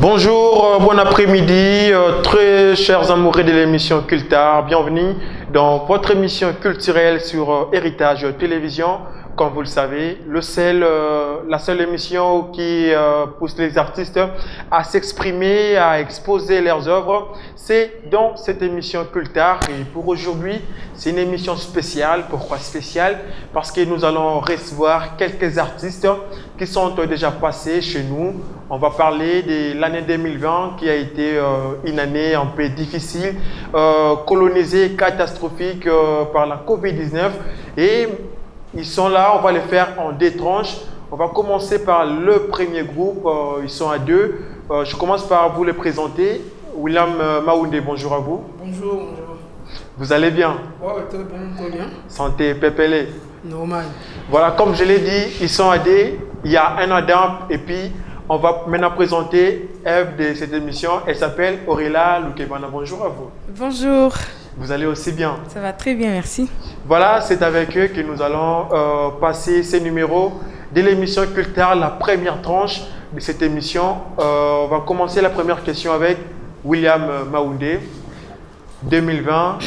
Bonjour, bon après-midi, très chers amoureux de l'émission Cultar. Bienvenue dans votre émission culturelle sur Héritage Télévision. Comme vous le savez, la seule émission qui pousse les artistes à s'exprimer, à exposer leurs œuvres, c'est dans cette émission Cultar. Et pour aujourd'hui, c'est une émission spéciale. Pourquoi spéciale? Parce que nous allons recevoir quelques artistes qui sont déjà passés chez nous. On va parler de l'année 2020 qui a été une année un peu difficile, colonisée, catastrophique par la Covid-19. Et ils sont là, on va les faire en deux tranches. On va commencer par le premier groupe, ils sont à deux. Je commence par vous les présenter. William Maoundé, bonjour à vous. Bonjour, bonjour. Vous allez bien? Ouais, très bien, très bien. Santé, pépélé. Normal. Voilà, comme je l'ai dit, ils sont à deux. Il y a un Adam et puis on va maintenant présenter Ève de cette émission. Elle s'appelle Auréla Lukebana. Bonjour à vous. Bonjour. Vous allez aussi bien? Ça va très bien, merci. Voilà, c'est avec eux que nous allons passer ces numéros de l'émission Cultar, la première tranche de cette émission. On va commencer la première question avec William Maoundé. 2020,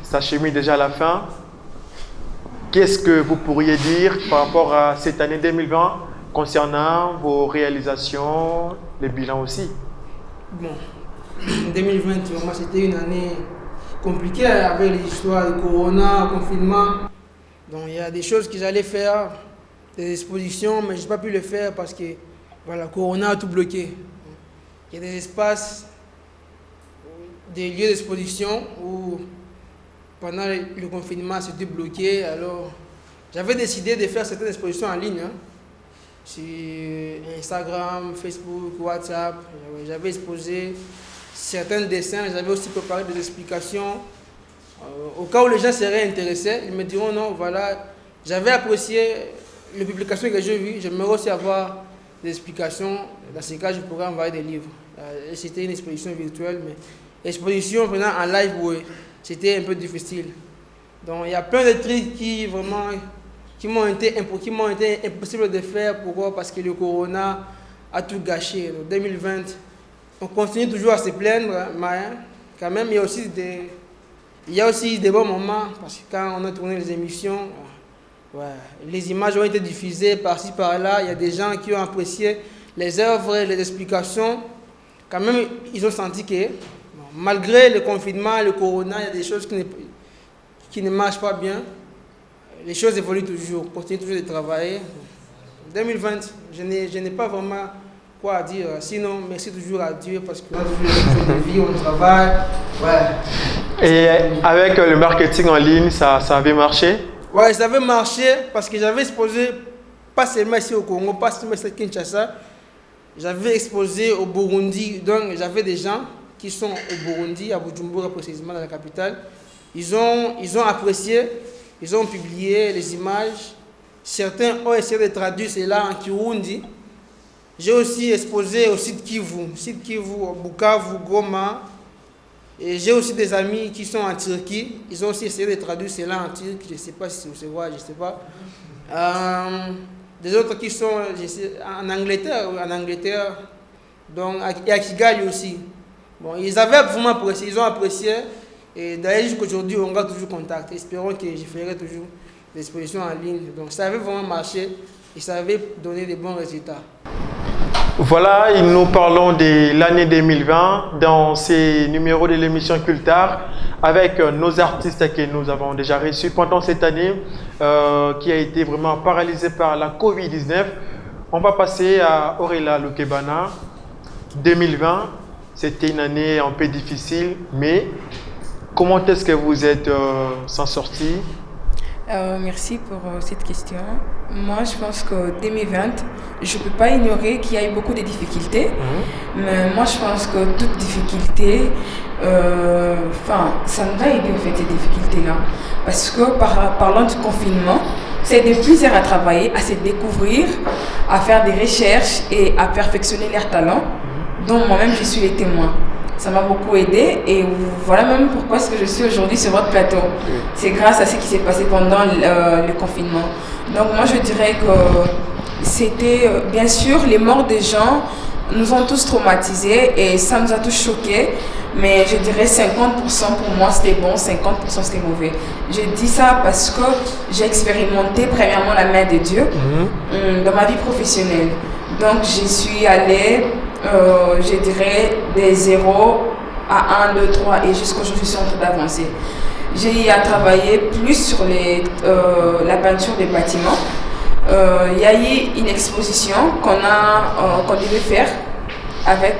ça chemine déjà à la fin. Qu'est-ce que vous pourriez dire par rapport à cette année 2020 concernant vos réalisations, les bilans aussi? Bon, 2020, vraiment, c'était une année compliquée avec l'histoire du corona, confinement. Donc, il y a des choses que j'allais faire, des expositions, mais je n'ai pas pu le faire parce que voilà, corona a tout bloqué. Il y a des espaces, des lieux d'exposition où pendant le confinement, c'était bloqué. Alors, j'avais décidé de faire certaines expositions en ligne. Sur Instagram, Facebook, WhatsApp. J'avais exposé certains dessins, j'avais aussi préparé des explications. Au cas où les gens seraient intéressés, ils me diront non, voilà, j'avais apprécié les publications que j'ai vues, j'aimerais aussi avoir des explications. Dans ces cas, je pourrais envoyer des livres. C'était une exposition virtuelle, mais l'exposition venant en live, oui, c'était un peu difficile. Donc il y a plein de trucs qui vraiment qui m'ont été impossibles de faire. Pourquoi? Parce que le corona a tout gâché. Donc 2020, on continue toujours à se plaindre, mais quand même, il y a aussi des bons moments. Parce que quand on a tourné les émissions, les images ont été diffusées par-ci, par-là. Il y a des gens qui ont apprécié les œuvres, les explications. Quand même, ils ont senti que, malgré le confinement, le corona, il y a des choses qui ne marchent pas bien. Les choses évoluent toujours, on continue toujours de travailler. 2020, je n'ai pas vraiment quoi dire. Sinon, merci toujours à Dieu parce qu'on a toujours des vies, on travaille. Ouais. Et avec le marketing en ligne, ça avait marché? Ouais, ça avait marché parce que j'avais exposé, pas seulement ici au Congo, pas seulement ici à Kinshasa, j'avais exposé au Burundi. Donc, j'avais des gens qui sont au Burundi, à Bujumbura précisément, dans la capitale. Ils ont apprécié. Ils ont publié les images. Certains ont essayé de traduire cela en Kirundi. J'ai aussi exposé au site Kivu, Bukavu, Goma. Et j'ai aussi des amis qui sont en Turquie. Ils ont aussi essayé de traduire cela en turc. Je ne sais pas si vous savez, je ne sais pas. Des autres qui sont en Angleterre. Donc, et à Kigali aussi. Bon, ils avaient vraiment apprécié, ils ont apprécié. Et d'ailleurs, jusqu'aujourd'hui, on garde toujours contact. Espérons que je ferai toujours des expositions en ligne. Donc, ça avait vraiment marché et ça avait donné de bons résultats. Voilà, nous parlons de l'année 2020 dans ces numéros de l'émission Cultar avec nos artistes que nous avons déjà reçus pendant cette année qui a été vraiment paralysée par la Covid-19. On va passer à Auréla Lukebana. 2020, c'était une année un peu difficile, mais comment est-ce que vous êtes s'en sorti? Merci pour cette question. Moi, je pense que 2020, je ne peux pas ignorer qu'il y a eu beaucoup de difficultés. Mais moi, je pense que toute difficulté, ça nous a aidé en fait, ces difficultés-là. Parce que parlant du confinement, c'est de plaisir à travailler, à se découvrir, à faire des recherches et à perfectionner leurs talents. Donc moi-même, je suis le témoin. Ça m'a beaucoup aidé et voilà même pourquoi est-ce que je suis aujourd'hui sur votre plateau. C'est grâce à ce qui s'est passé pendant le confinement. Donc moi je dirais que c'était bien sûr les morts des gens, nous ont tous traumatisés et ça nous a tous choqués. Mais je dirais 50% pour moi c'était bon, 50% c'était mauvais. Je dis ça parce que j'ai expérimenté premièrement la main de Dieu dans ma vie professionnelle. Donc je suis allée, je dirais, des 0 à 1, 2, 3 et jusqu'aujourd'hui je suis en train d'avancer. J'ai eu à travailler plus sur la peinture des bâtiments. Il y a eu une exposition qu'on devait faire avec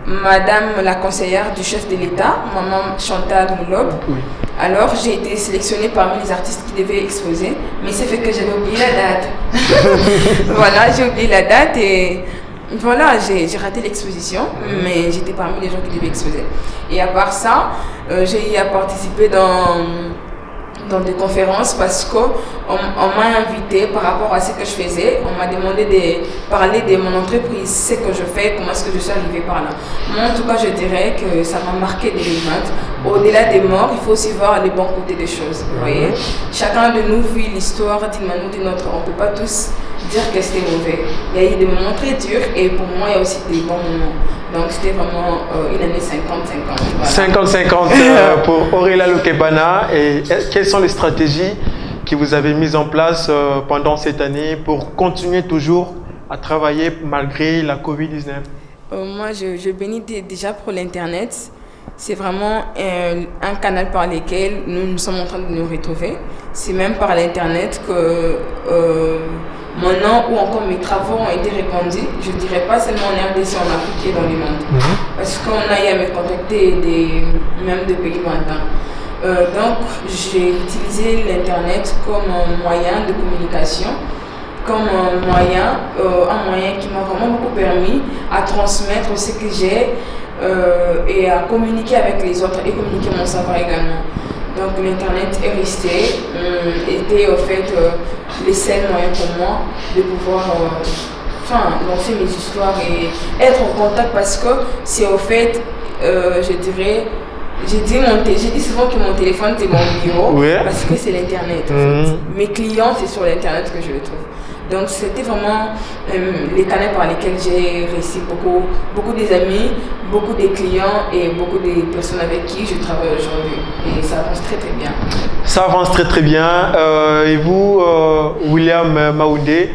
Madame la conseillère du chef de l'État, Maman Chantal Moulob. Oui. Alors j'ai été sélectionnée parmi les artistes qui devaient exposer, mais c'est fait que j'avais oublié la date. Voilà, j'ai oublié la date et voilà, j'ai raté l'exposition, mais j'étais parmi les gens qui devaient exposer. Et à part ça, j'ai eu à participer dans des conférences parce qu'on m'a invité par rapport à ce que je faisais. On m'a demandé de parler de mon entreprise, ce que je fais, comment est-ce que je suis arrivée par là. Moi, en tout cas, je dirais que ça m'a marqué 2020. Au-delà des morts, il faut aussi voir les bons côtés des choses. Vous voyez, chacun de nous vit l'histoire d'une manière ou d'une autre. On ne peut pas tous dire que c'était mauvais. Il y a eu des moments très durs et pour moi, il y a aussi des bons moments. Donc c'était vraiment une année 50-50. Voilà. 50-50 pour Aurélia Lokebana. Et quelles sont les stratégies que vous avez mises en place pendant cette année pour continuer toujours à travailler malgré la Covid-19? Moi, je bénis déjà pour l'Internet. C'est vraiment un canal par lequel nous sommes en train de nous retrouver. C'est même par l'Internet que mon nom ou encore mes travaux ont été répandus. Je ne dirais pas seulement en RDC, en Afrique et dans le monde. Parce qu'on a eu à me contacter même de pays lointains. Donc, j'ai utilisé l'Internet comme un moyen de communication, comme un moyen qui m'a vraiment beaucoup permis à transmettre ce que j'ai et à communiquer avec les autres et communiquer mon savoir également. Donc l'Internet est resté, était au fait les seuls moyens pour moi de pouvoir lancer mes histoires et être en contact parce que c'est au fait, je dirais, j'ai dit souvent que mon téléphone c'est mon bureau parce que c'est l'Internet. En fait. Mes clients c'est sur l'Internet que je le trouve. Donc c'était vraiment les canaux par lesquels j'ai réussi beaucoup des amis, beaucoup des clients et beaucoup des personnes avec qui je travaille aujourd'hui. Et ça avance très très bien. Ça avance très très bien. Et vous, William Maoundé,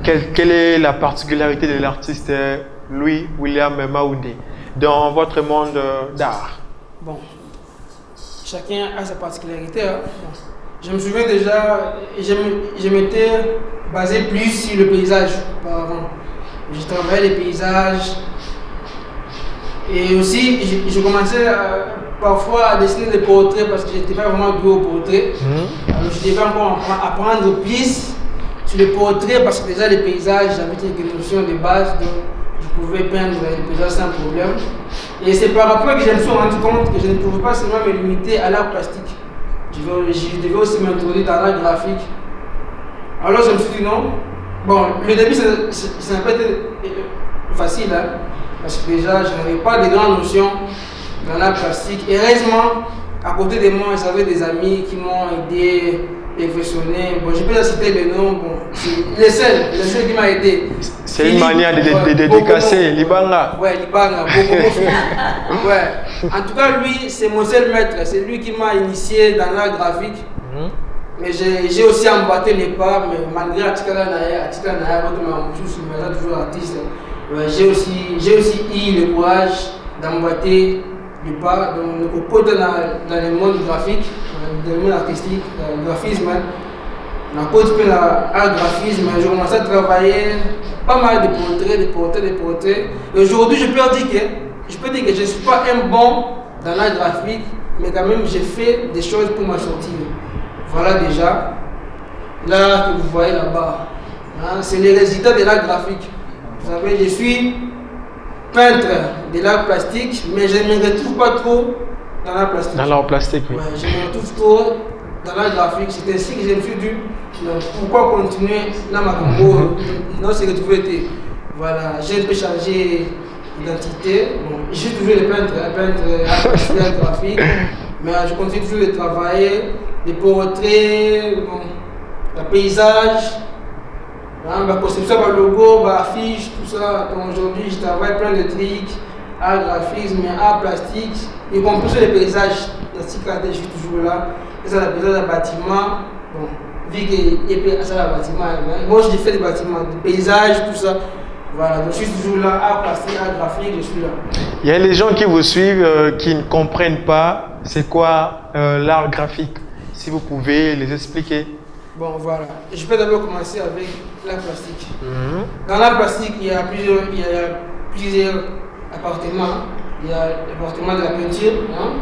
quelle est la particularité de l'artiste Louis William Maoundé dans votre monde d'art? Bon, chacun a sa particularité. Hein. Bon. Je me souviens déjà, je m'étais basé plus sur le paysage auparavant. Je travaillais les paysages et aussi je commençais parfois à dessiner des portraits parce que je n'étais pas vraiment doué au portrait. Alors je devais encore apprendre plus sur les portraits parce que déjà les paysages, j'avais quelques notions de base, donc je pouvais peindre les paysages sans problème. Et c'est par rapport que je me suis rendu compte que je ne pouvais pas seulement me limiter à l'art plastique. Je devais aussi m'introduire dans l'art graphique. Alors je me suis dit non. Bon, le début, ça n'a pas été facile, hein, parce que déjà, je n'avais pas de grandes notions dans l'art plastique. Heureusement, à côté de moi, j'avais des amis qui m'ont aidé, perfectionné. Bon, je peux citer les noms, bon, c'est le seul qui m'a aidé. C'est une manière de dédicacer, Libanga. Ouais, Libanga, beaucoup. Ouais. En tout cas, lui, c'est mon seul maître. C'est lui qui m'a initié dans l'art graphique. Mais j'ai aussi emboîté les pas, mais malgré Atikana Naya, toujours artiste. Ouais, j'ai aussi eu le courage d'emboîter les pas. Donc, au côté dans le monde graphique, dans le monde artistique, le graphisme. À cause de l'art graphisme, j'ai commencé à travailler pas mal de portraits. Et aujourd'hui, je peux dire que je ne suis pas un bon dans l'art graphique, mais quand même, j'ai fait des choses pour m'en sortir. Voilà déjà l'art que vous voyez là-bas. Hein, c'est les résultats de l'art graphique. Vous savez, je suis peintre de l'art plastique, mais je ne me retrouve pas trop dans l'art plastique. Dans l'art plastique, oui. Ouais, je me retrouve trop dans l'art graphique. C'est ainsi que je me suis dit, pourquoi continuer dans ma combo, dans ce que tu veux être. Voilà, j'ai un peu changé d'identité. Bon, je suis toujours le peintre art graphique, mais je continue toujours de travailler, des portraits, le paysage, conception, logo, affiche, tout ça. Donc aujourd'hui, je travaille plein de trucs, art graphisme, art plastique, y compris sur les paysages. Je suis toujours là. Et ça, les paysages de bâtiments. Bon, vu qu'il y a ça, le bâtiment, moi je fais des bâtiments, des paysages, tout ça. Voilà, donc je suis toujours là, art plastique, art graphique, je suis là. Il y a les gens qui vous suivent qui ne comprennent pas c'est quoi l'art graphique. Si vous pouvez les expliquer. Bon, voilà. Je peux d'abord commencer avec l'art plastique. Dans l'art plastique, il y a plusieurs appartements. Il y a l'appartement de la peinture, hein.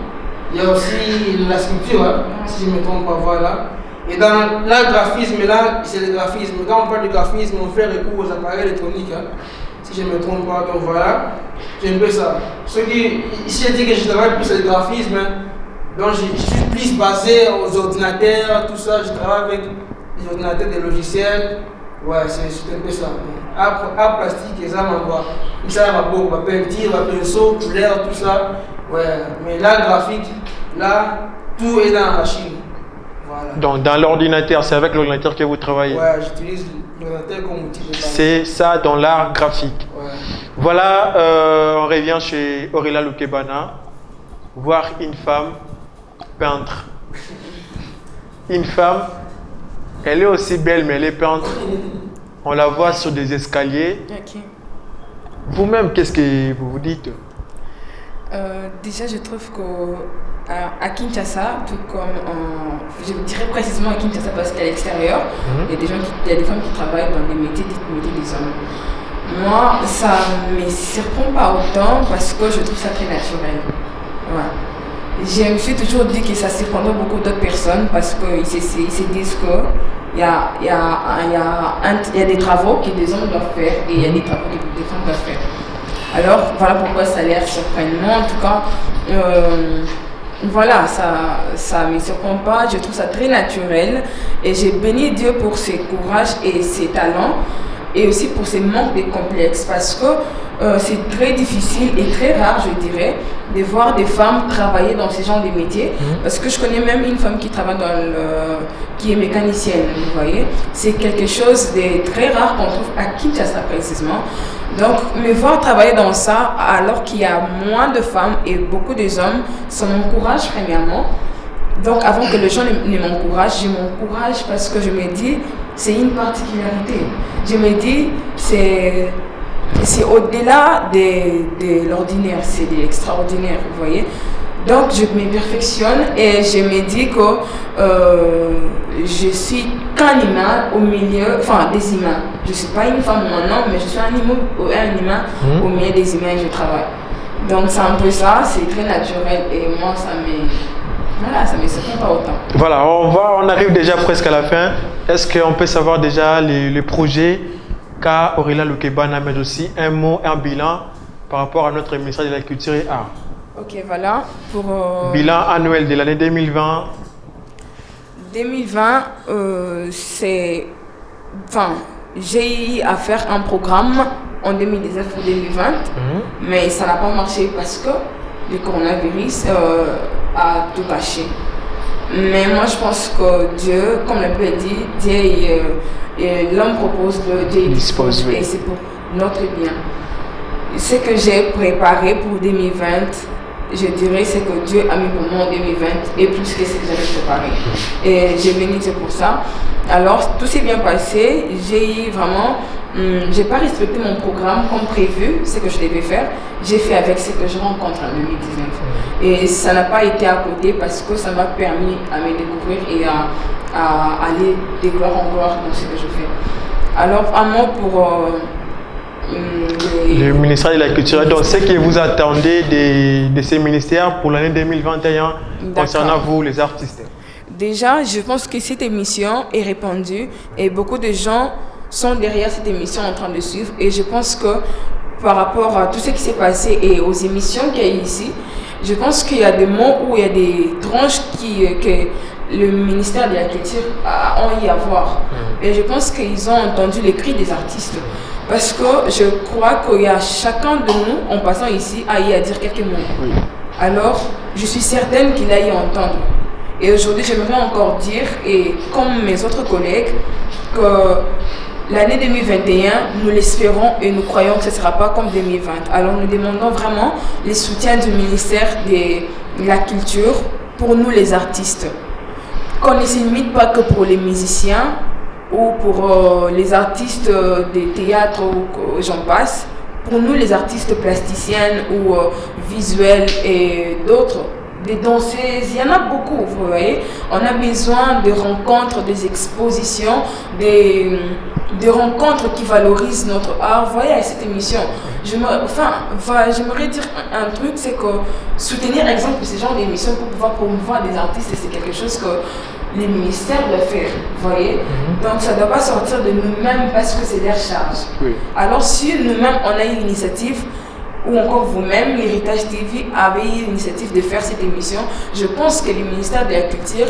Il y a aussi la sculpture, hein, si je ne me trompe pas, voilà. Et dans l'art graphisme, là, c'est le graphisme. Quand on parle de graphisme, on fait recours aux appareils électroniques, hein, si je ne me trompe pas. Donc voilà, c'est un peu ça. Ici, je dis que je travaille plus sur le graphisme, hein. Donc je suis plus basé aux ordinateurs, tout ça. Je travaille avec les ordinateurs, des logiciels. Ouais, c'est un peu ça. Art plastique, et ça m'envoie. Ça va beaucoup, la peinture, la pinceau, couleur, tout ça. Ouais, mais l'art graphique, là, tout est dans la machine. Voilà. Donc dans l'ordinateur, c'est avec l'ordinateur que vous travaillez? Ouais, j'utilise l'ordinateur comme outil de travail. C'est ça dans l'art graphique. Ouais. Voilà, on revient chez Aurélia Loukebana, voir une femme peintre. Une femme, elle est aussi belle, mais elle est peintre. On la voit sur des escaliers. Ok. Vous-même, qu'est-ce que vous vous dites? Déjà, je trouve qu'à Kinshasa, tout comme je dirais précisément à Kinshasa parce qu'à l'extérieur, il y a des femmes qui travaillent dans des métiers des hommes. Moi, ça ne me surprend pas autant parce que je trouve ça très naturel. Ouais. Je me suis toujours dit que ça surprendrait beaucoup d'autres personnes parce qu'ils se disent qu'il y a des travaux que des hommes doivent faire et il y a des travaux que des femmes doivent faire. Alors, voilà pourquoi ça a l'air surprenant. En tout cas, voilà, ça ne me surprend pas. Je trouve ça très naturel. Et j'ai béni Dieu pour ses courages et ses talents. Et aussi pour ses manques de complexes. Parce que c'est très difficile et très rare, je dirais, de voir des femmes travailler dans ce genre de métiers. Parce que je connais même une femme qui travaille qui est mécanicienne, vous voyez. C'est quelque chose de très rare qu'on trouve à Kinshasa précisément. Donc, me voir travailler dans ça alors qu'il y a moins de femmes et beaucoup d'hommes, ça m'encourage premièrement. Donc, avant que les gens ne m'encouragent, je m'encourage parce que je me dis, c'est une particularité. Je me dis, c'est au-delà de l'ordinaire, c'est de l'extraordinaire, vous voyez. Donc, je me perfectionne et je me dis que je suis qu'un humain au milieu, enfin des humains. Je ne suis pas une femme ou un homme, mais je suis un humain au milieu des humains et je travaille. Donc, c'est un peu ça, c'est très naturel et moi, ça me surprend pas autant. Voilà, on arrive déjà presque à la fin. Est-ce qu'on peut savoir déjà les projets qu'a Aurélia Loukebana, mais aussi un mot, un bilan par rapport à notre ministère de la Culture et Arts? Ok, voilà. Pour bilan annuel de l'année 2020. 2020, j'ai eu à faire un programme en 2019 ou 2020, mais ça n'a pas marché parce que le coronavirus a tout caché. Mais moi, je pense que Dieu, comme le Père dit, l'homme propose, Dieu dispose, et c'est pour notre bien. Ce que j'ai préparé pour 2020, je dirais, c'est que Dieu a mis pour moi en 2020 et plus que ce que j'avais préparé. Et j'ai béni Dieu pour ça. Alors, tout s'est bien passé. J'ai vraiment, j'ai pas respecté mon programme comme prévu, ce que je devais faire. J'ai fait avec ce que je rencontre en 2019. Et ça n'a pas été à côté parce que ça m'a permis à me découvrir et à aller de gloire en gloire dans ce que je fais. Alors, un mot pour le ministère de la Culture. Donc, ce que vous attendez de ces ministères pour l'année 2021 concernant vous, les artistes? Déjà, je pense que cette émission est répandue et beaucoup de gens sont derrière cette émission en train de suivre. Et je pense que par rapport à tout ce qui s'est passé et aux émissions qu'il y a ici, je pense qu'il y a des mots où il y a des tranches que le ministère de la Culture a eu à voir. Et je pense qu'ils ont entendu les cris des artistes. Parce que je crois qu'il y a chacun de nous, en passant ici, a eu à dire quelques mots. Oui. Alors, je suis certaine qu'il a eu à entendre. Et aujourd'hui, j'aimerais encore dire, et comme mes autres collègues, que l'année 2021, nous l'espérons et nous croyons que ce ne sera pas comme 2020. Alors nous demandons vraiment le soutien du ministère de la Culture pour nous les artistes. Qu'on ne se limite pas que pour les musiciens ou pour les artistes des théâtres ou j'en passe. Pour nous les artistes plasticiennes ou visuels et d'autres, des danseuses, il y en a beaucoup, vous voyez. On a besoin de rencontres, des expositions, des rencontres qui valorisent notre art. Vous voyez, à cette émission, j'aimerais dire un truc, c'est que soutenir, exemple, ce genre d'émission pour pouvoir promouvoir des artistes, c'est quelque chose que les ministères doivent faire, vous voyez. Donc ça ne doit pas sortir de nous-mêmes parce que c'est leur charge. Oui. Alors si nous-mêmes, on a eu l'initiative, ou encore vous-même, l'Héritage TV avait eu l'initiative de faire cette émission, je pense que le ministère de la Culture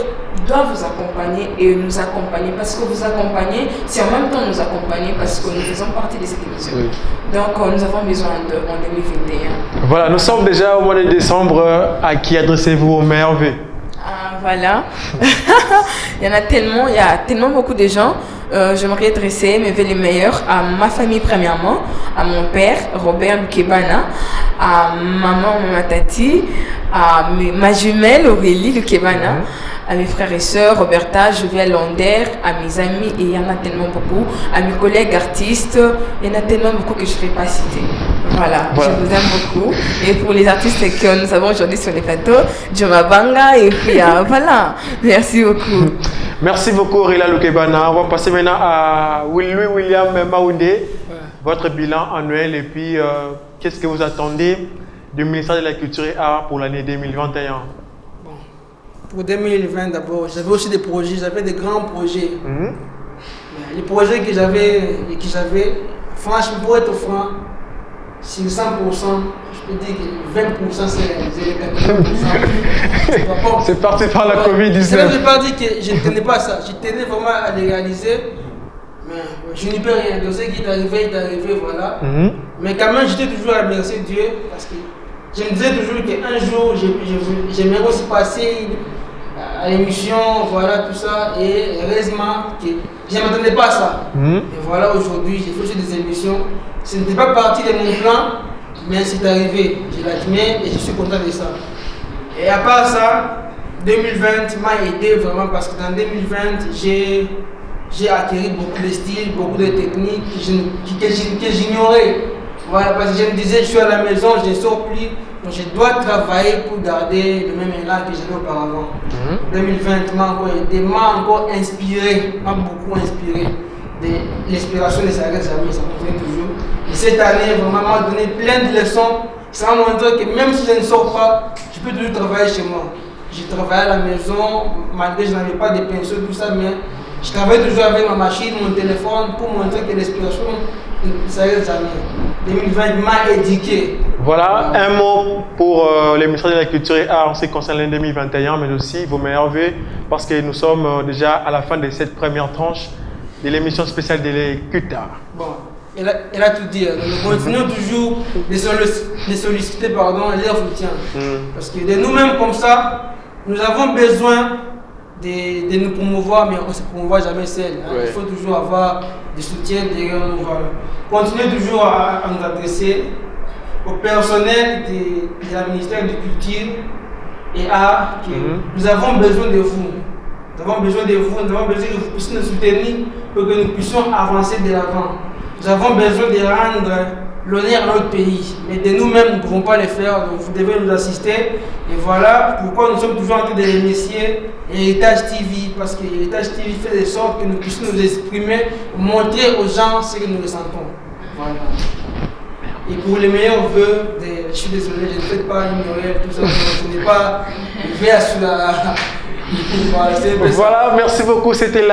doit vous accompagner et nous accompagner, parce que vous accompagnez, c'est en même temps nous accompagner parce que nous faisons partie de cette émission. Oui. Donc nous avons besoin en 2021. Voilà, nous sommes déjà au mois de décembre. À qui adressez-vous au meilleur vœu? Voilà, il y a tellement beaucoup de gens. J'aimerais adresser mes vœux les meilleurs à ma famille premièrement, à mon père Robert Lukebana, à maman Tati, à ma jumelle Aurélie Lukebana, à mes frères et sœurs Roberta, Jovial Lander, à mes amis, et il y en a tellement beaucoup, à mes collègues artistes, il y en a tellement beaucoup que je ne vais pas citer. Voilà, je vous aime beaucoup. Et pour les artistes que nous avons aujourd'hui sur les plateaux, Joma Banga, et puis voilà, merci beaucoup. Merci beaucoup Aurélie Lukebana. On va passer maintenant à Louis William Maoundé, votre bilan annuel et puis qu'est-ce que vous attendez du ministère de la Culture et Arts pour l'année 2021? Bon, pour 2020 d'abord, j'avais aussi des projets, j'avais des grands projets. Les projets que j'avais, franchement, pour être franc, sur 100%, je peux dire que 20% c'est les 80%. C'est parti par la Covid-19. Je ne veux pas dire que je ne tenais pas ça. Je tenais vraiment à les réaliser. Mais je n'y peux rien. Donc ce qui est arrivé, voilà. Mais quand même, j'étais toujours à remercier Dieu parce que je me disais toujours qu'un jour, j'aimerais aussi passer à l'émission, voilà, tout ça. Et heureusement, que je ne m'attendais pas à ça. Et voilà, aujourd'hui, j'ai fait aussi des émissions. Ce n'était pas partie de mon plan, mais c'est arrivé. Je l'admets et je suis content de ça. Et à part ça, 2020 m'a aidé vraiment parce que dans 2020, j'ai acquis beaucoup de styles, beaucoup de techniques que j'ignorais. Voilà, parce que je me disais, je suis à la maison, je ne sors plus, donc je dois travailler pour garder le même élan que j'avais auparavant. 2020 m'a encore aidé, m'a encore inspiré, m'a beaucoup inspiré. L'inspiration de Sarah Zami, ça me fait toujours. Et cette année, vraiment, m'a donné plein de leçons. Ça m'a montré que même si je ne sors pas, je peux toujours travailler chez moi. Je travaille à la maison, malgré que je n'avais pas de pinceau, tout ça, mais je travaille toujours avec ma machine, mon téléphone, pour montrer que l'inspiration de Sarah Zami 2020 m'a éduqué. Voilà, un mot pour le ministère de la Culture et Arts en ce qui concerne l'année 2021, mais aussi vos meilleurs vœux, parce que nous sommes déjà à la fin de cette première tranche de l'émission spéciale de Cultar. Bon, elle a tout dit. Nous continuons toujours de solliciter leur soutien. Parce que de nous-mêmes comme ça, nous avons besoin de nous promouvoir, mais on ne se promouvoit jamais seul. Il faut toujours avoir du soutien derrière nous. Continuez toujours à nous adresser au personnel de la ministère de Culture et Arts. Nous avons besoin de vous. Nous avons besoin de vous, nous avons besoin que vous puissiez nous soutenir pour que nous puissions avancer de l'avant. Nous avons besoin de rendre l'honneur à notre pays, mais de nous-mêmes, nous ne pouvons pas le faire, donc vous devez nous assister. Et voilà pourquoi nous sommes toujours en train de remercier Héritage TV, parce que Héritage TV fait de sorte que nous puissions nous exprimer, montrer aux gens ce que nous ressentons. Voilà. Et pour les meilleurs vœux, je suis désolé, je ne fais pas ignorer tout ça, je n'ai pas vers sur la... Voilà, merci beaucoup. C'était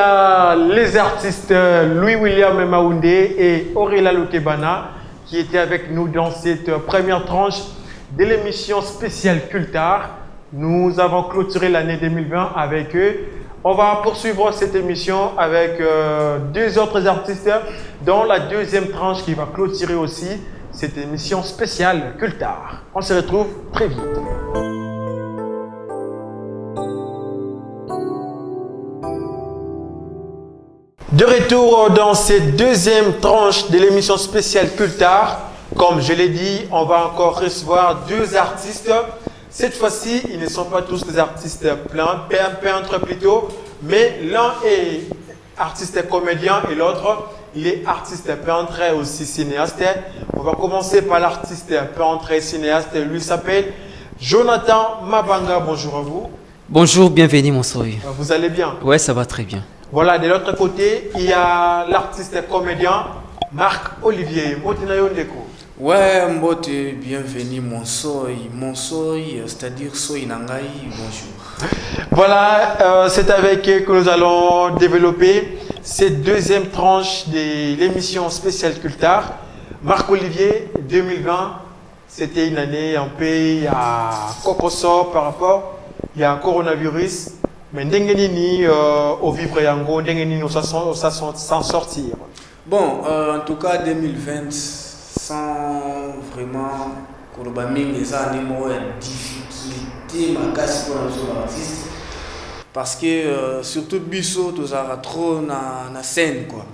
les artistes Louis William Maoundé et Aurélie Lukebana qui étaient avec nous dans cette première tranche de l'émission spéciale Cultar. Nous avons clôturé l'année 2020 avec eux. On va poursuivre cette émission avec deux autres artistes dans la deuxième tranche qui va clôturer aussi cette émission spéciale Cultar. On se retrouve très vite. De retour dans cette deuxième tranche de l'émission spéciale Cultart. Comme je l'ai dit, on va encore recevoir deux artistes. Cette fois-ci, ils ne sont pas tous des artistes peintres plutôt, mais l'un est artiste comédien et l'autre, il est artiste peintre et aussi cinéaste. On va commencer par l'artiste peintre et cinéaste. Lui s'appelle Jonathan Mabanga. Bonjour à vous. Bonjour, bienvenue mon soeur. Vous allez bien? Ouais, ça va très bien. Voilà, de l'autre côté, il y a l'artiste comédien Marc-Olivier Motinayo Ndeko. Ouais, Mbote, bienvenue mon soy, c'est-à-dire soy nangai, bonjour. Voilà, c'est avec eux que nous allons développer cette deuxième tranche de l'émission spéciale Cultart. Marc-Olivier, 2020, c'était une année un peu à Kokoso par rapport à coronavirus. Mais ndenge au vivre yango, ndenge nini s'en sortir. Bon, en tout cas 2020, sans vraiment les années difficulté ma casse pour les artistes, parce que surtout biso tous a trop na scène quoi.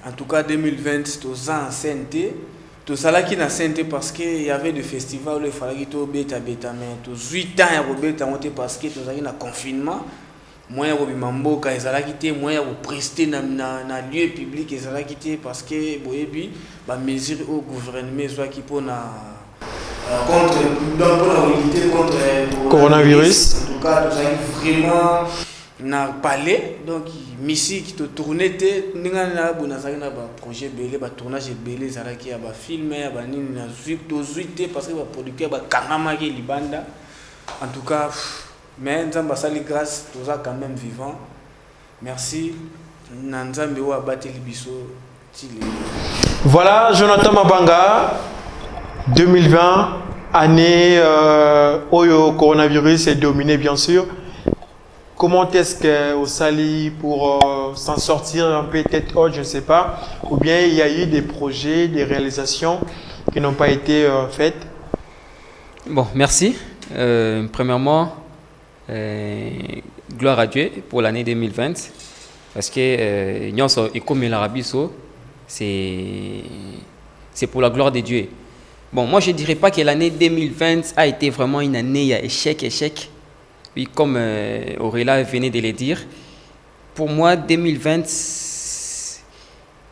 En tout cas 2020 tous en scène tout ça là qui na scène parce que il y avait des festivals où il fallait que beta mais tous 8 ans ya beta monter parce que tous a na confinement. Moi ya bimamboka ezala kité moi ya prester na lieu public ezala kité parce que boyebi ba mesure au gouvernement soit qui pour na contre lutter contre coronavirus. En tout cas tout ça vraiment na palais donc misi qui te tourner te ninga na bona ça na ba projet belé ba tournage belé ezala ki ya ba film ya ba nini na zuite parce que ba producteur ba kanama ki libanda en tout cas. Mais Nzamba sali grâce, tout ça quand même vivant. Merci. Nzambe wa bateli biso. Voilà, Jonathan Mabanga, 2020, année où le coronavirus est dominé bien sûr. Comment est-ce que au Sali pour s'en sortir un peu tête haute, je ne sais pas, ou bien il y a eu des projets, des réalisations qui n'ont pas été faites? Bon, merci. Premièrement, gloire à Dieu pour l'année 2020 parce que Nyonso et comme l'Arabiso c'est pour la gloire de Dieu. Bon, moi je dirais pas que l'année 2020 a été vraiment une année à échec. Oui, comme Aurélia venait de le dire. Pour moi 2020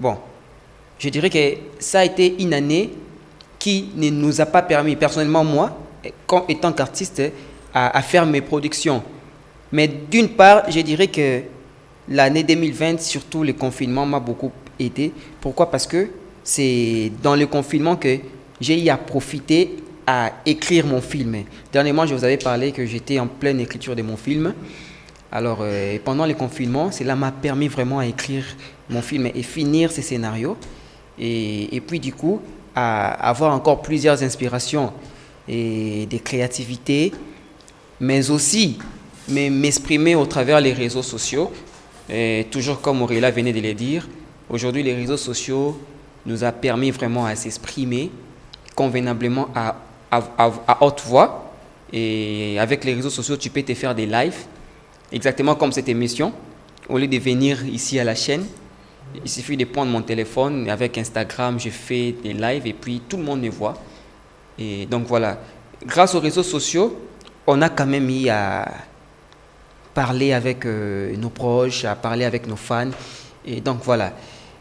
bon, je dirais que ça a été une année qui ne nous a pas permis, personnellement moi, étant qu'artiste, à faire mes productions. Mais d'une part, je dirais que l'année 2020, surtout le confinement, m'a beaucoup aidé. Pourquoi? Parce que c'est dans le confinement que j'ai eu à profiter à écrire mon film. Dernièrement, je vous avais parlé que j'étais en pleine écriture de mon film. Alors, pendant le confinement, cela m'a permis vraiment à écrire mon film et finir ces scénarios. Et puis, du coup, à avoir encore plusieurs inspirations et des créativités, mais aussi m'exprimer au travers les réseaux sociaux. Et toujours comme Aurélia venait de le dire, aujourd'hui les réseaux sociaux nous a permis vraiment à s'exprimer convenablement à haute voix. Et avec les réseaux sociaux, tu peux te faire des lives, exactement comme cette émission. Au lieu de venir ici à la chaîne, il suffit de prendre mon téléphone. Avec Instagram, je fais des lives et puis tout le monde me voit. Et donc voilà, grâce aux réseaux sociaux, on a quand même eu à parler avec nos proches, à parler avec nos fans. Et donc voilà,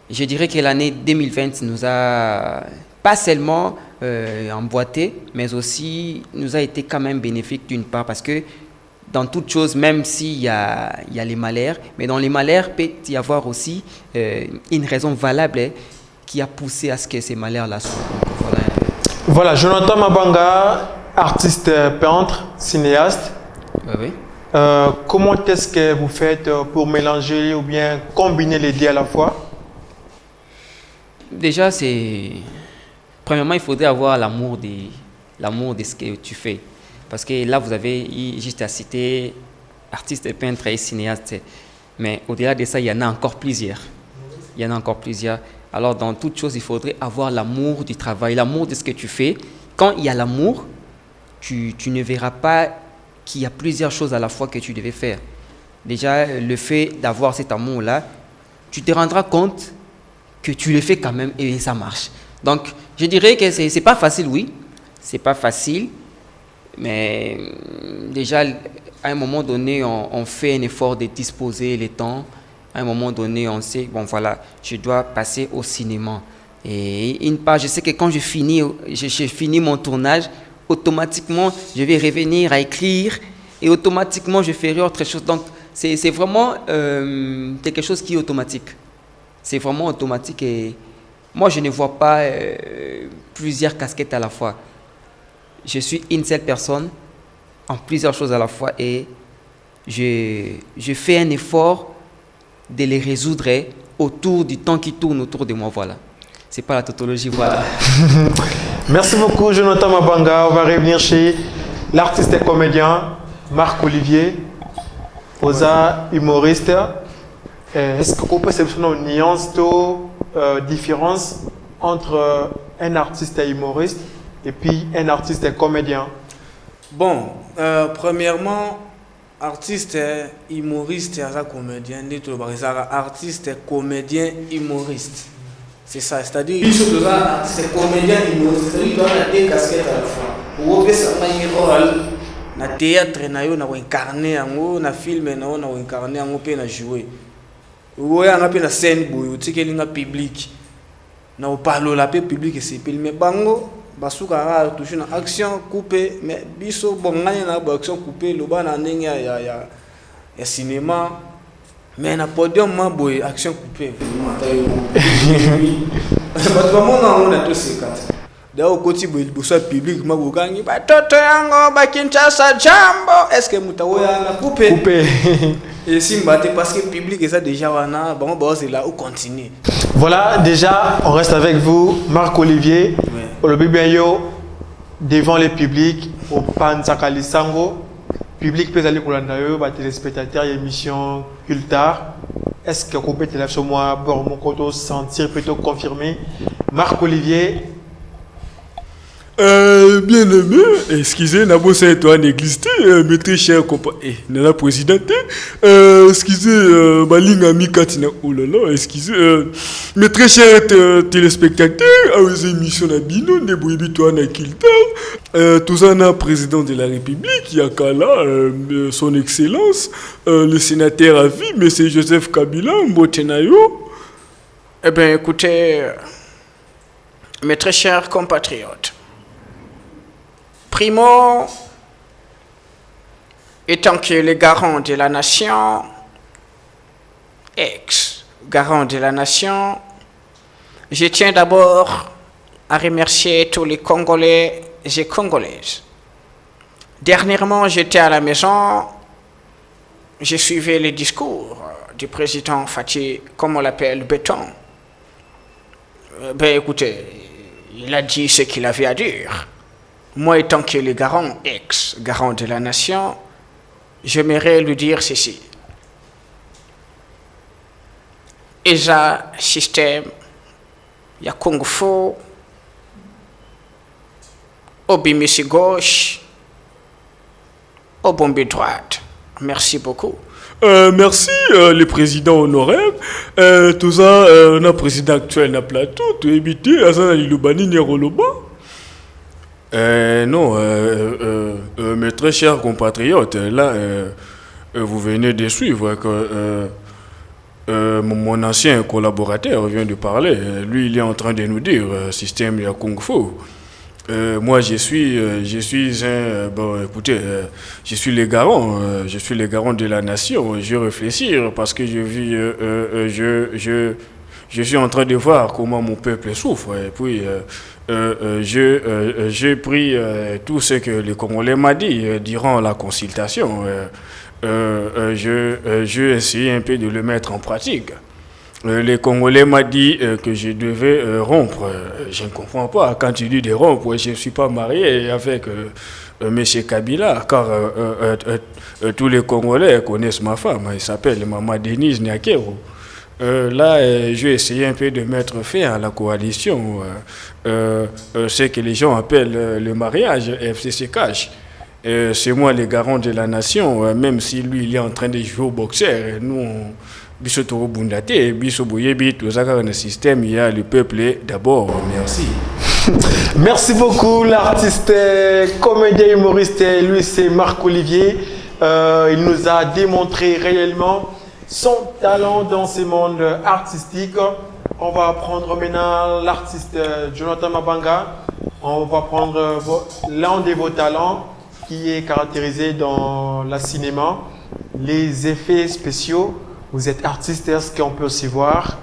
je dirais que l'année 2020 nous a pas seulement emboîté, mais aussi nous a été quand même bénéfique d'une part parce que dans toute chose, même s'il y a les malheurs, mais dans les malheurs peut y avoir aussi une raison valable qui a poussé à ce que ces malheurs-là soient. Voilà, Jonathan Mabanga, artiste peintre, cinéaste. Oui. Comment est-ce que vous faites pour mélanger ou bien combiner les deux à la fois? Déjà, premièrement, il faudrait avoir l'amour de ce que tu fais. Parce que là, vous avez juste à citer artiste, peintre et cinéaste. Mais au-delà de ça, il y en a encore plusieurs. Alors, dans toute chose, il faudrait avoir l'amour du travail, l'amour de ce que tu fais. Quand il y a l'amour, tu ne verras pas qu'il y a plusieurs choses à la fois que tu devais faire. Déjà, le fait d'avoir cet amour-là tu te rendras compte que tu le fais quand même et ça marche. Donc, je dirais que c'est pas facile, oui. C'est pas facile, mais déjà, à un moment donné, on fait un effort de disposer les temps. À un moment donné, on sait, bon voilà, je dois passer au cinéma. Et une part, je sais que quand je finis mon tournage, automatiquement, je vais revenir à écrire et automatiquement, je ferai autre chose. Donc, c'est vraiment quelque chose qui est automatique. C'est vraiment automatique et moi, je ne vois pas plusieurs casquettes à la fois. Je suis une seule personne en plusieurs choses à la fois et je fais un effort de les résoudre autour du temps qui tourne autour de moi. Voilà. C'est pas la tautologie, voilà. Merci beaucoup, Jonathan Mabanga. On va revenir chez l'artiste et comédien Marc-Olivier, Oza humoriste. Est-ce que vous pouvez sélectionner une nuance de différence entre un artiste et humoriste et puis un artiste et comédien? Bon, premièrement, artiste, humoriste et comédien, artiste, comédien, humoriste. C'est ça, c'est-à-dire il faut artiste, comédien, humoriste, c'est-à-dire qu'il y a deux casquettes à la fois. Pour que ça ait un rôle, dans le théâtre, on a incarné, dans le film, on a incarné, on a joué. On a fait la scène, on a fait le public. On a parlé la public et c'est mais bango. Basuka a touché une action coupée, mais biso bon une action coupée, le ban en il y a cinéma, mais na podium ma boy action coupée. Vraiment on a tous ces quatre. D'ailleurs côté boy bossa public ma bogangi ba toto yango ba Kinshasa jambo. Est-ce que mutawoya na coupé? Coupé. Et si m'batte parce que public est ça déjà wana, bon c'est là où continuer. Voilà, déjà, on reste avec vous, Marc-Olivier, au Bibenyo, devant le public, au Panzakali Sango, public peut aller pour les téléspectateurs et émissions Cultar. Est-ce que vous pouvez sur moi, mon côté, sentir plutôt confirmé? Marc-Olivier. Bien aimé, excusez, Nabo c'est toi néglisté, mes très chers compagnons, Nana présidente, excusez, ma ligne amie Katina, oh là là, excusez, mes très chers téléspectateurs, à vos émissions Nabino, Nebouibi toi Nakilta, tout ça, président de la République, Yakala, son excellence, le sénateur à vie, M. Joseph Kabila, Mbotenayo. Eh bien, écoutez, mes très chers compatriotes, Primo, étant que le garant de la nation, ex-garant de la nation, je tiens d'abord à remercier tous les Congolais et Congolaises. Dernièrement, j'étais à la maison, je suivais les discours du président Fatih, comme on l'appelle, Béton. Ben écoutez, il a dit ce qu'il avait à dire. Moi, étant que le garant, ex-garant de la nation, j'aimerais lui dire ceci. ESA système, il y a Kung Fu, Obimisi gauche, Obombi droite. Merci beaucoup. Merci, le président honoraire. Tout ça, notre président actuel n'a plateau, tu évité, à ça, il non, mes très chers compatriotes, là, vous venez de suivre que mon ancien collaborateur vient de parler. Lui, il est en train de nous dire système de Kung Fu. Moi, je suis un, bon, écoutez, je suis le garant de la nation. Je réfléchis parce que je vis, je suis en train de voir comment mon peuple souffre. Et puis, j'ai pris tout ce que le Congolais m'a dit durant la consultation. J'ai essayé un peu de le mettre en pratique. Le Congolais m'a dit que je devais rompre. Je ne comprends pas. Quand tu dis de rompre, je ne suis pas marié avec M. Kabila, car tous les Congolais connaissent ma femme. Elle s'appelle Maman Denise Nyakero. Là, j'ai essayé un peu de mettre fin à la coalition, ce que les gens appellent le mariage, FCC Cash. C'est moi le garant de la nation, même si lui il est en train de jouer au boxeur. Nous, biso toro bundate, biso boyebi, tout ça, dans le système, il y a le peuple d'abord. Merci. Merci beaucoup, l'artiste, comédien humoriste Luis Marc-Olivier. Il nous a démontré réellement son talent dans ce monde artistique. On va prendre maintenant l'artiste Jonathan Mabanga. On va prendre l'un de vos talents qui est caractérisé dans le cinéma, les effets spéciaux. Vous êtes artiste, est-ce qu'on peut aussi voir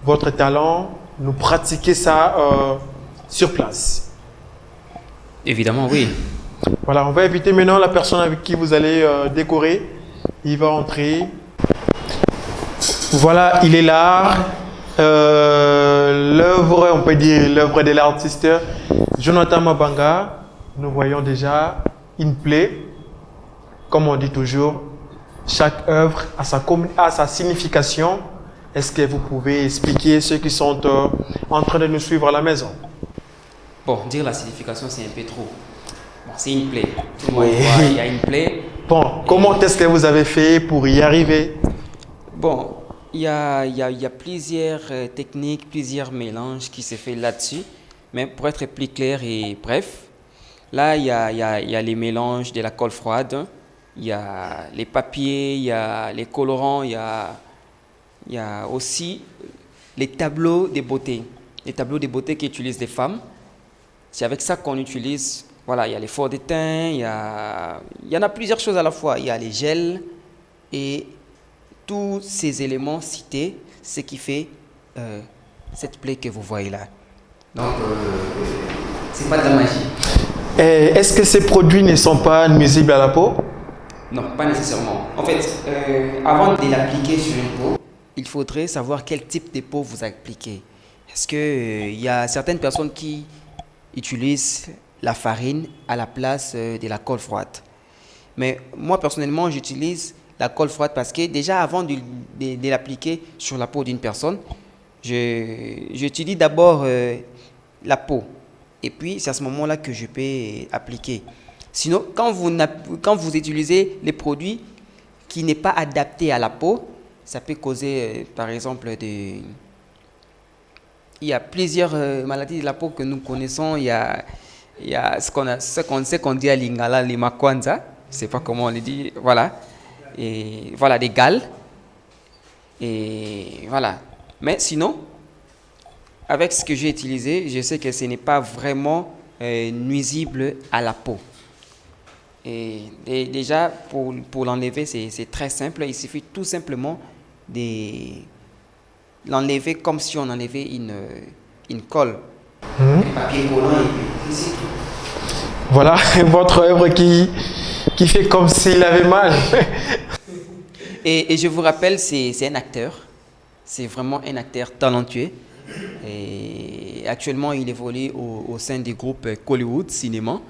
votre talent, nous pratiquer ça sur place? Évidemment, oui. Voilà, on va inviter maintenant la personne avec qui vous allez décorer. Il va entrer. Voilà, il est là. L'œuvre, on peut dire l'œuvre de l'artiste Jonathan Mabanga. Nous voyons déjà une plaie. Comme on dit toujours, chaque œuvre a sa signification. Est-ce que vous pouvez expliquer ceux qui sont en train de nous suivre à la maison? Bon, dire la signification, c'est un peu trop. Bon, c'est une plaie. Tout le monde voit, il y a une plaie. Bon, comment est-ce que vous avez fait pour y arriver? Bon, il y a plusieurs techniques, plusieurs mélanges qui se fait là-dessus. Mais pour être plus clair et bref, là, il y a les mélanges de la colle froide, il y a les papiers, il y a les colorants, il y a aussi les tableaux de beauté. Les tableaux de beauté qu'utilisent les femmes. C'est avec ça qu'on utilise, voilà, il y a les forts de teint, il y en a plusieurs choses à la fois. Il y a les gels et tous ces éléments cités, ce qui fait cette plaie que vous voyez là. Donc, c'est pas de la magie. Est-ce que ces produits ne sont pas nuisibles à la peau? Non, pas nécessairement. En fait, avant de l'appliquer sur une peau, il faudrait savoir quel type de peau vous appliquez. Est-ce qu'il y a certaines personnes qui utilisent la farine à la place de la colle froide? Mais moi, personnellement, j'utilise la colle froide parce que déjà, avant de l'appliquer sur la peau d'une personne, j'utilise d'abord la peau. Et puis, c'est à ce moment-là que je peux appliquer. Sinon, quand vous utilisez les produits qui n'est pas adaptés à la peau, ça peut causer, par exemple, il y a plusieurs maladies de la peau que nous connaissons. Il y a ce qu'on dit à Lingala, les makwanza. Je ne sais pas comment on le dit. Voilà. Et voilà, des gales. Et voilà. Mais sinon, avec ce que j'ai utilisé, je sais que ce n'est pas vraiment nuisible à la peau. Et déjà, pour l'enlever, c'est très simple. Il suffit tout simplement de l'enlever comme si on enlevait une colle. Un papier collant et puis c'est tout. Voilà votre œuvre qui fait comme s'il avait mal. Et je vous rappelle, c'est un acteur. C'est vraiment un acteur talentueux. Et actuellement, il évolue au sein du groupe Hollywood Cinéma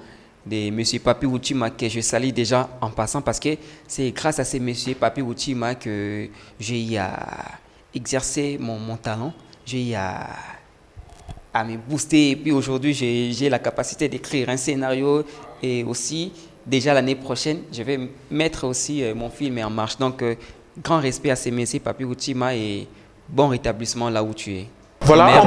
de M. Papi Wuchima, que je salue déjà en passant parce que c'est grâce à ce M. Papi Wuchima que j'ai eu à exercer mon talent. J'ai eu à me booster et puis aujourd'hui, j'ai la capacité d'écrire un scénario et aussi, déjà l'année prochaine, je vais mettre aussi mon film en marche. Donc, grand respect à ce M. Papi Wuchima et bon rétablissement là où tu es. Voilà,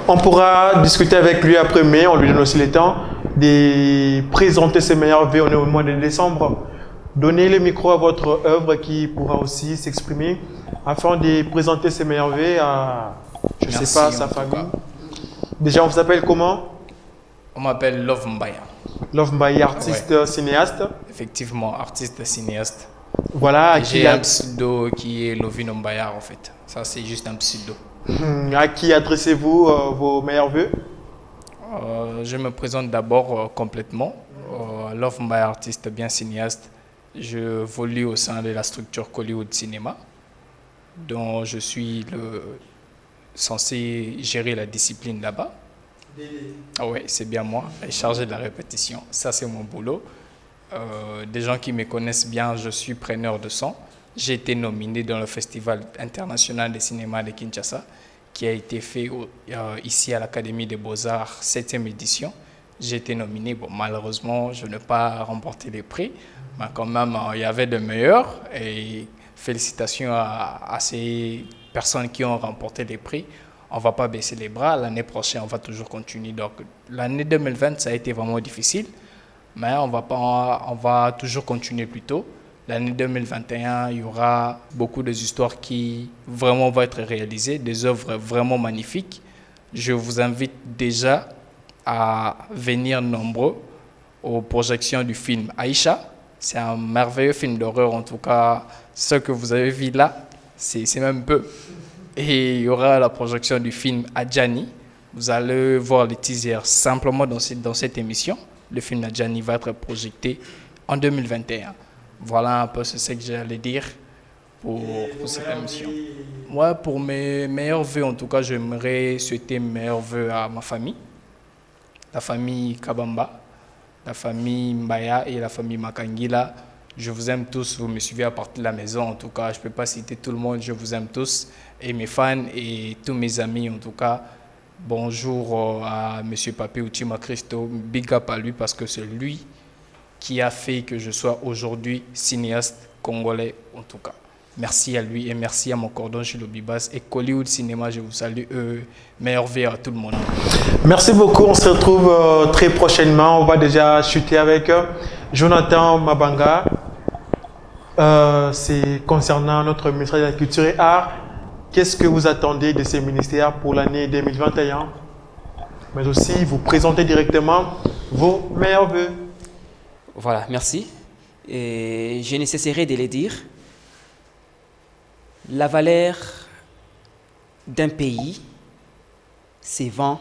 on pourra discuter avec lui après mai, on lui donne aussi le temps de présenter ses meilleures vœux. On est au mois de décembre. Donnez le micro à votre œuvre qui pourra aussi s'exprimer afin de présenter ses meilleures vœux à, je ne sais pas, sa famille. Déjà, on s'appelle comment? On m'appelle Love Mbaya. Love Mbaya, artiste cinéaste. Effectivement, artiste cinéaste. Voilà. J'ai un pseudo qui est Lovino Mbaya en fait. Ça, c'est juste un pseudo. À qui adressez-vous vos meilleurs vœux? Je me présente d'abord complètement. Love Mbaya, artiste bien cinéaste. Je volue au sein de la structure Hollywood Cinéma, dont je suis censé gérer la discipline là-bas. Ah ouais, c'est bien moi, et chargé de la répétition. Ça, c'est mon boulot. Des gens qui me connaissent bien, je suis preneur de son. J'ai été nominé dans le Festival international de cinéma de Kinshasa, qui a été fait ici à l'Académie des Beaux-Arts, 7e édition. J'ai été nominé. Bon, malheureusement, je n'ai pas remporté les prix, mais quand même, il y avait de meilleurs. Et félicitations à ces personnes qui ont remporté des prix. On ne va pas baisser les bras. L'année prochaine, on va toujours continuer. Donc, l'année 2020, ça a été vraiment difficile, mais on va toujours continuer plus tôt. L'année 2021, il y aura beaucoup d'histoires qui vraiment vont être réalisées, des œuvres vraiment magnifiques. Je vous invite déjà à venir nombreux aux projections du film Aïcha. C'est un merveilleux film d'horreur, en tout cas, ce que vous avez vu là, c'est même peu. Et il y aura la projection du film Adjani. Vous allez voir les teasers simplement dans cette émission. Le film Adjani va être projeté en 2021. Voilà un peu ce que j'allais dire pour cette émission. Moi, pour mes meilleurs vœux, en tout cas, j'aimerais souhaiter mes meilleurs vœux à ma famille, la famille Kabamba, la famille Mbaya et la famille Makangila. Je vous aime tous, vous me suivez à partir de la maison, en tout cas, je ne peux pas citer tout le monde, je vous aime tous, et mes fans et tous mes amis, en tout cas. Bonjour à M. Papé Uchima Christo, big up à lui parce que c'est lui qui a fait que je sois aujourd'hui cinéaste congolais, en tout cas. Merci à lui et merci à mon cordon Gilles Bibas et Hollywood Cinéma, je vous salue, meilleurs vœux à tout le monde. Merci beaucoup, on se retrouve très prochainement. On va déjà chuter avec Jonathan Mabanga. C'est concernant notre ministère de la Culture et Arts. Qu'est-ce que vous attendez de ces ministères pour l'année 2021? Mais aussi, vous présentez directement vos meilleurs vœux. Voilà, merci. Et je ne cesserai de les dire. La valeur d'un pays s'évend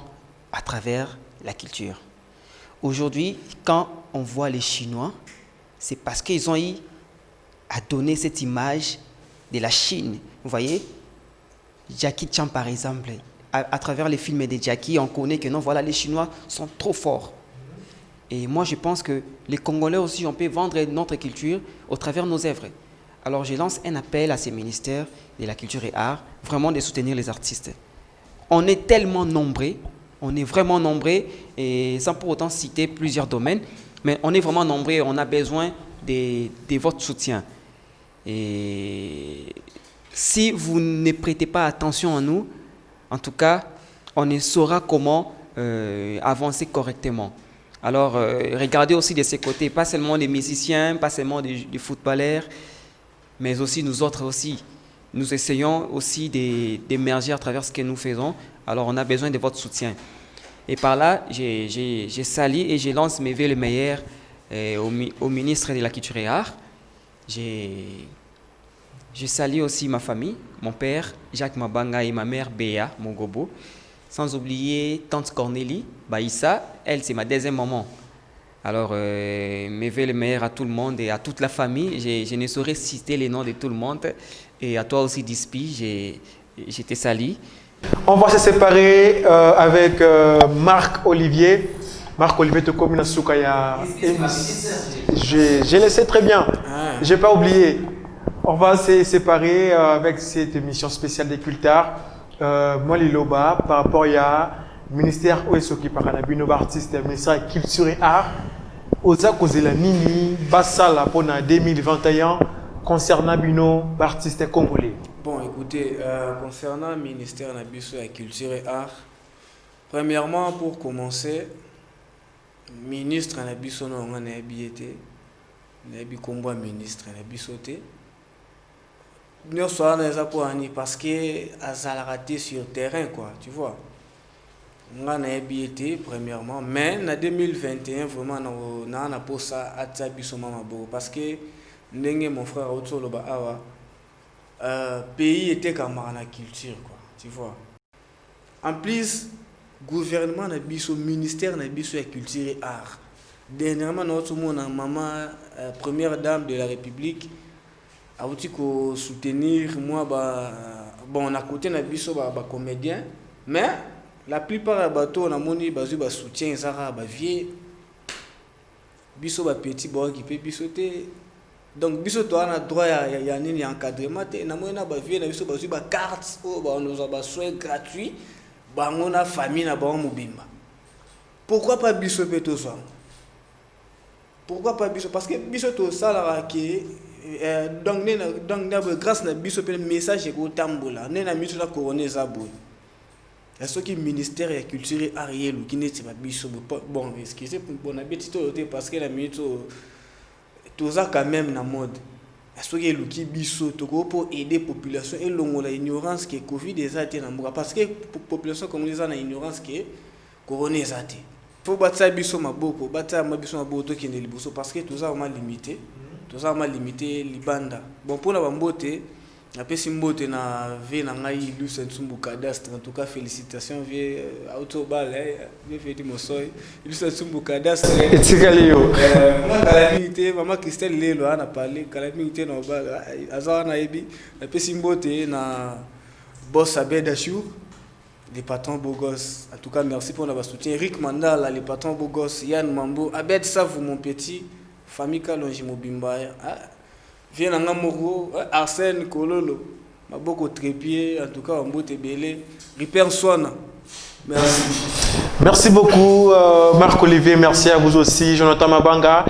à travers la culture. Aujourd'hui, quand on voit les Chinois, c'est parce qu'ils ont eu à donner cette image de la Chine. Vous voyez, Jackie Chan par exemple, à travers les films de Jackie, on connaît que non, voilà, les Chinois sont trop forts. Et moi, je pense que les Congolais aussi, on peut vendre notre culture au travers de nos œuvres. Alors, je lance un appel à ces ministères de la culture et arts, vraiment de soutenir les artistes. On est tellement nombreux, on est vraiment nombreux, et sans pour autant citer plusieurs domaines, mais on est vraiment nombreux, on a besoin de votre soutien. Et si vous ne prêtez pas attention à nous, en tout cas, on ne saura comment avancer correctement. Alors, regardez aussi de ces côtés, pas seulement des musiciens, pas seulement des footballeurs, mais aussi nous autres aussi. Nous essayons aussi d'émerger à travers ce que nous faisons. Alors, on a besoin de votre soutien. Et par là, je salue et je lance mes vœux les meilleurs au ministre de la Culture et Arts. Je salue aussi ma famille, mon père Jacques Mabanga et ma mère Béa Mogobo. Sans oublier tante Cornélie Baïssa, elle c'est ma deuxième maman. Alors, mes vœux les meilleurs à tout le monde et à toute la famille. Je ne saurais citer les noms de tout le monde. Et à toi aussi, Dispi, je te salue. On va se séparer avec Marc Olivier. Marc Olivier, te comme Soukaya. Je le sais très bien. Je n'ai pas oublié. On va se séparer avec cette émission spéciale des Cultards. Moi, Liloba, par rapport à ministère Oesoki Paranabino artiste, ministère de la Culture et Arts, Oza Kozela Nini, Bassala pour 2021, concernant Bino, artiste congolais. Bon, écoutez, concernant le ministère de la Culture et Arts, premièrement, pour commencer, ministre de la Culture et nous sommes parce que ça a raté sur le terrain, quoi, tu vois. On a été premièrement, mais en 2021, vraiment, on a posé ça à parce que mon frère pays était comme la culture, quoi, tu vois. En plus, gouvernement na biso, ministère na biso la culture et art. Dernièrement, notre maman, première dame de la République, a aussi soutenir moi bon on a côté na biso comédien, mais la plupart des bateaux na moni bazu ba soutien ça ba vieux biso ba petit boy qui peut bisoter. Donc biso to na droit ya nini encadrement te na moni na ba vieux na biso bazu ba carte on nous a ba soins gratuits bango na famille na bango mobimba. Pourquoi pas biso peut tout ça? Pourquoi pas biso? Parce que biso to ça là qui donc grâce à biso pe message ko tambola nena mitu la couronner zabo est-ce que ministère de la culture et Ariel qui n'est pas biso bon excusez pour bon habitude parce que la mitu tout ça quand même na mode est-ce que le qui biso to pour aider population et la ignorance que Covid des été na mboka parce que population comme les na ignorance que couronner zate faut battre biso maboko battre mabiso maboko to kende liboso parce que tout ça vraiment limité. Tout ça m'a limité libanda. Bon pour la bambote, après simbote na vie na ngai Lucien Tsumbu cadastre. En tout cas félicitations vie autobal vie fait mon soy Lucien Tsumbu cadastre. Etikaléo. Na calamité maman Christelle Lelo a parlé calamité na ba azana na ebi. Après simbote na boss Abed Achou. Les patrons beaux gosses. En tout cas merci pour notre soutien. Rick Mandala les patrons beaux gosses. Yann Mambo Abed Savou mon petit. Famille Kalonji Mobimba, vient en amoureux, Arsène Kololo, Maboko Trépied, en tout cas, en beauté belé, Ripper Swana. Merci. Merci beaucoup, Marc-Olivier. Merci à vous aussi, Jonathan Mabanga.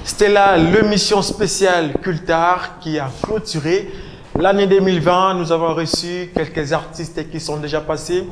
C'était là l'émission spéciale Cultar qui a clôturé l'année 2020. Nous avons reçu quelques artistes qui sont déjà passés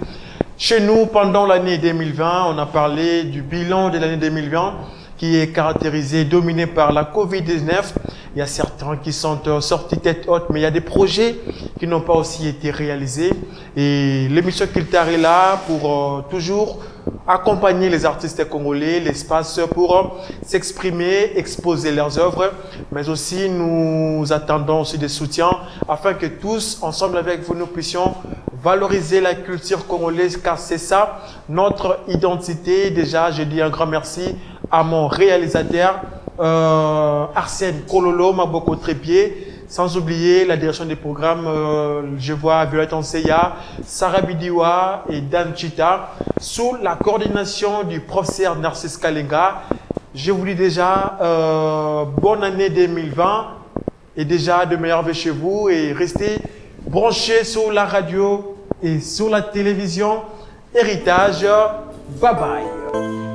chez nous pendant l'année 2020. On a parlé du bilan de l'année 2020. Qui est caractérisé, dominé par la Covid-19. Il y a certains qui sont sortis tête haute, mais il y a des projets qui n'ont pas aussi été réalisés. Et l'émission Cultar est là pour toujours accompagner les artistes congolais, l'espace pour s'exprimer, exposer leurs œuvres, mais aussi nous attendons aussi des soutiens afin que tous, ensemble avec vous, nous puissions valoriser la culture congolaise car c'est ça notre identité. Déjà, je dis un grand merci à mon réalisateur Arsène Kololo, Maboko Trépied, sans oublier la direction des programmes, je vois Violette Anseya, Sarah Bidiwa et Dan Chita, sous la coordination du professeur Narcisse Kalenga. Je vous dis déjà bonne année 2020 et déjà de meilleurs vœux chez vous et restez branchés sur la radio et sur la télévision Héritage. Bye bye.